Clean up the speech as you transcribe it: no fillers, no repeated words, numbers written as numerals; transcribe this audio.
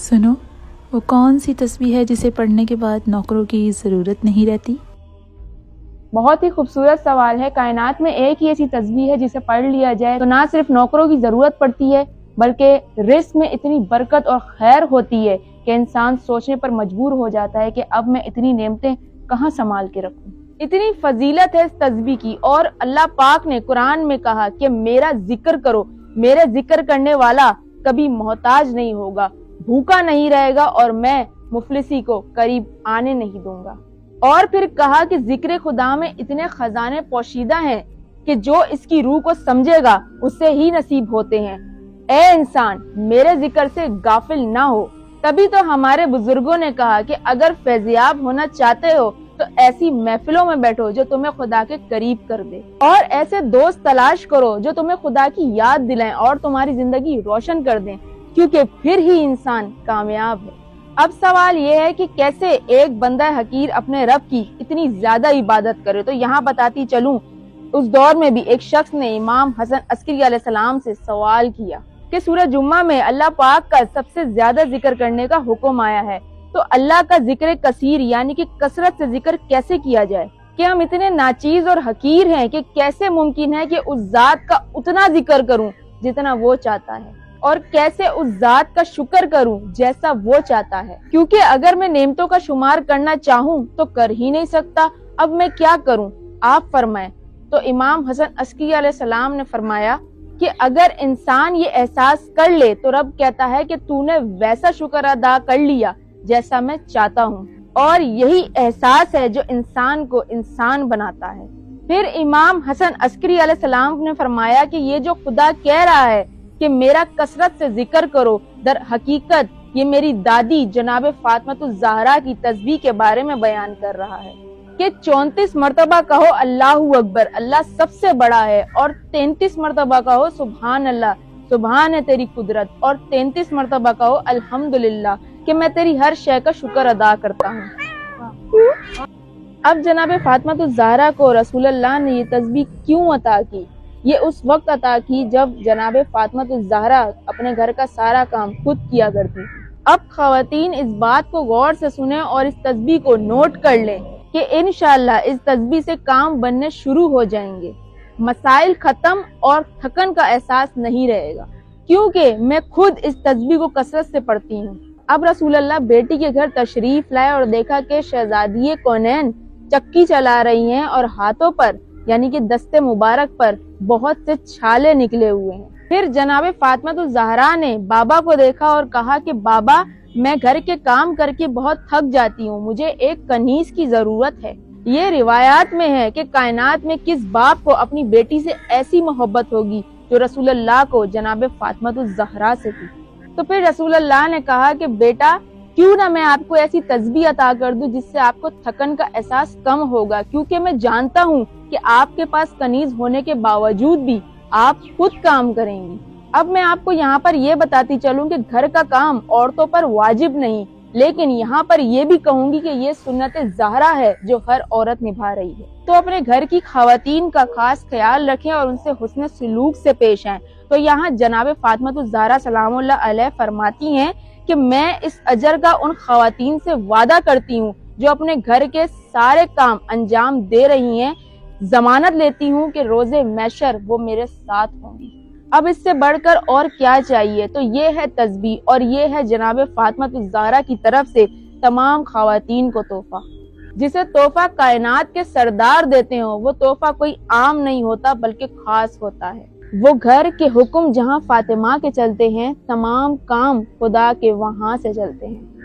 سنو، وہ کون سی تسبیح ہے جسے پڑھنے کے بعد نوکروں کی ضرورت نہیں رہتی؟ بہت ہی خوبصورت سوال ہے۔ کائنات میں ایک ہی ایسی تسبیح ہے جسے پڑھ لیا جائے تو نہ صرف نوکروں کی ضرورت پڑتی ہے بلکہ رزق میں اتنی برکت اور خیر ہوتی ہے کہ انسان سوچنے پر مجبور ہو جاتا ہے کہ اب میں اتنی نعمتیں کہاں سنبھال کے رکھوں۔ اتنی فضیلت ہے اس تسبیح کی، اور اللہ پاک نے قرآن میں کہا کہ میرا ذکر کرو، میرے ذکر کرنے والا کبھی محتاج نہیں ہوگا، بھوکا نہیں رہے گا، اور میں مفلسی کو قریب آنے نہیں دوں گا۔ اور پھر کہا کہ ذکر خدا میں اتنے خزانے پوشیدہ ہیں کہ جو اس کی روح کو سمجھے گا اسے ہی نصیب ہوتے ہیں۔ اے انسان، میرے ذکر سے غافل نہ ہو۔ تبھی تو ہمارے بزرگوں نے کہا کہ اگر فیضیاب ہونا چاہتے ہو تو ایسی محفلوں میں بیٹھو جو تمہیں خدا کے قریب کر دے، اور ایسے دوست تلاش کرو جو تمہیں خدا کی یاد دلائیں اور تمہاری زندگی روشن کر دیں، کیونکہ پھر ہی انسان کامیاب ہے۔ اب سوال یہ ہے کہ کیسے ایک بندہ حقیر اپنے رب کی اتنی زیادہ عبادت کرے؟ تو یہاں بتاتی چلوں، اس دور میں بھی ایک شخص نے امام حسن عسکری علیہ السلام سے سوال کیا کہ سورہ جمعہ میں اللہ پاک کا سب سے زیادہ ذکر کرنے کا حکم آیا ہے، تو اللہ کا ذکر کثیر یعنی کہ کثرت سے ذکر کیسے کیا جائے؟ کہ ہم اتنے ناچیز اور حقیر ہیں کہ کیسے ممکن ہے کہ اس ذات کا اتنا ذکر کروں جتنا وہ چاہتا ہے، اور کیسے اس ذات کا شکر کروں جیسا وہ چاہتا ہے؟ کیونکہ اگر میں نعمتوں کا شمار کرنا چاہوں تو کر ہی نہیں سکتا، اب میں کیا کروں؟ آپ فرمائیں۔ تو امام حسن عسکری علیہ السلام نے فرمایا کہ اگر انسان یہ احساس کر لے تو رب کہتا ہے کہ تو نے ویسا شکر ادا کر لیا جیسا میں چاہتا ہوں، اور یہی احساس ہے جو انسان کو انسان بناتا ہے۔ پھر امام حسن عسکری علیہ السلام نے فرمایا کہ یہ جو خدا کہہ رہا ہے کہ میرا کثرت سے ذکر کرو، در حقیقت یہ میری دادی جناب فاطمہ الزہرا کی تسبیح کے بارے میں بیان کر رہا ہے کہ 34 مرتبہ کہو اللہ اکبر، اللہ سب سے بڑا ہے، اور 33 مرتبہ کہو سبحان اللہ، سبحان ہے تیری قدرت، اور 33 مرتبہ کہو الحمدللہ کہ میں تیری ہر شے کا شکر ادا کرتا ہوں۔ اب جناب فاطمہ الزہرا کو رسول اللہ نے یہ تسبیح کیوں عطا کی؟ یہ اس وقت عطا کی جب جناب فاطمہ الزہرا اپنے گھر کا سارا کام خود کیا کرتی۔ اب خواتین اس بات کو غور سے سنیں اور اس تسبیح کو نوٹ کر لیں کہ انشاءاللہ اس تسبیح سے کام بننے شروع ہو جائیں گے، مسائل ختم اور تھکن کا احساس نہیں رہے گا، کیونکہ میں خود اس تسبیح کو کثرت سے پڑھتی ہوں۔ اب رسول اللہ بیٹی کے گھر تشریف لائے اور دیکھا کہ شہزادی کونین چکی چلا رہی ہیں اور ہاتھوں پر یعنی کہ دستے مبارک پر بہت سے چھالے نکلے ہوئے ہیں۔ پھر جناب فاطمہ الزہرا نے بابا کو دیکھا اور کہا کہ بابا، میں گھر کے کام کر کے بہت تھک جاتی ہوں، مجھے ایک کنیز کی ضرورت ہے۔ یہ روایات میں ہے کہ کائنات میں کس باپ کو اپنی بیٹی سے ایسی محبت ہوگی جو رسول اللہ کو جناب فاطمہ الزہرا سے تھی۔ تو پھر رسول اللہ نے کہا کہ بیٹا، کیوں نہ میں آپ کو ایسی تسبیح عطا کر دوں جس سے آپ کو تھکن کا احساس کم ہوگا، کیونکہ میں جانتا ہوں کہ آپ کے پاس کنیز ہونے کے باوجود بھی آپ خود کام کریں گی۔ اب میں آپ کو یہاں پر یہ بتاتی چلوں کہ گھر کا کام عورتوں پر واجب نہیں، لیکن یہاں پر یہ بھی کہوں گی کہ یہ سنت زہرا ہے جو ہر عورت نبھا رہی ہے۔ تو اپنے گھر کی خواتین کا خاص خیال رکھیں اور ان سے حسن سلوک سے پیش آئیں۔ تو یہاں جناب فاطمہ الزہرا سلام اللہ علیہ فرماتی ہیں کہ میں اس اجر کا ان خواتین سے وعدہ کرتی ہوں جو اپنے گھر کے سارے کام انجام دے رہی ہیں، ضمانت لیتی ہوں کہ روز محشر وہ میرے ساتھ ہوں گی۔ اب اس سے بڑھ کر اور کیا چاہیے؟ تو یہ ہے تسبیح، اور یہ ہے جناب فاطمہ الزہرا کی طرف سے تمام خواتین کو تحفہ، جسے تحفہ کائنات کے سردار دیتے ہوں۔ وہ تحفہ کوئی عام نہیں ہوتا بلکہ خاص ہوتا ہے۔ وہ گھر کے حکم جہاں فاطمہ کے چلتے ہیں، تمام کام خدا کے وہاں سے چلتے ہیں۔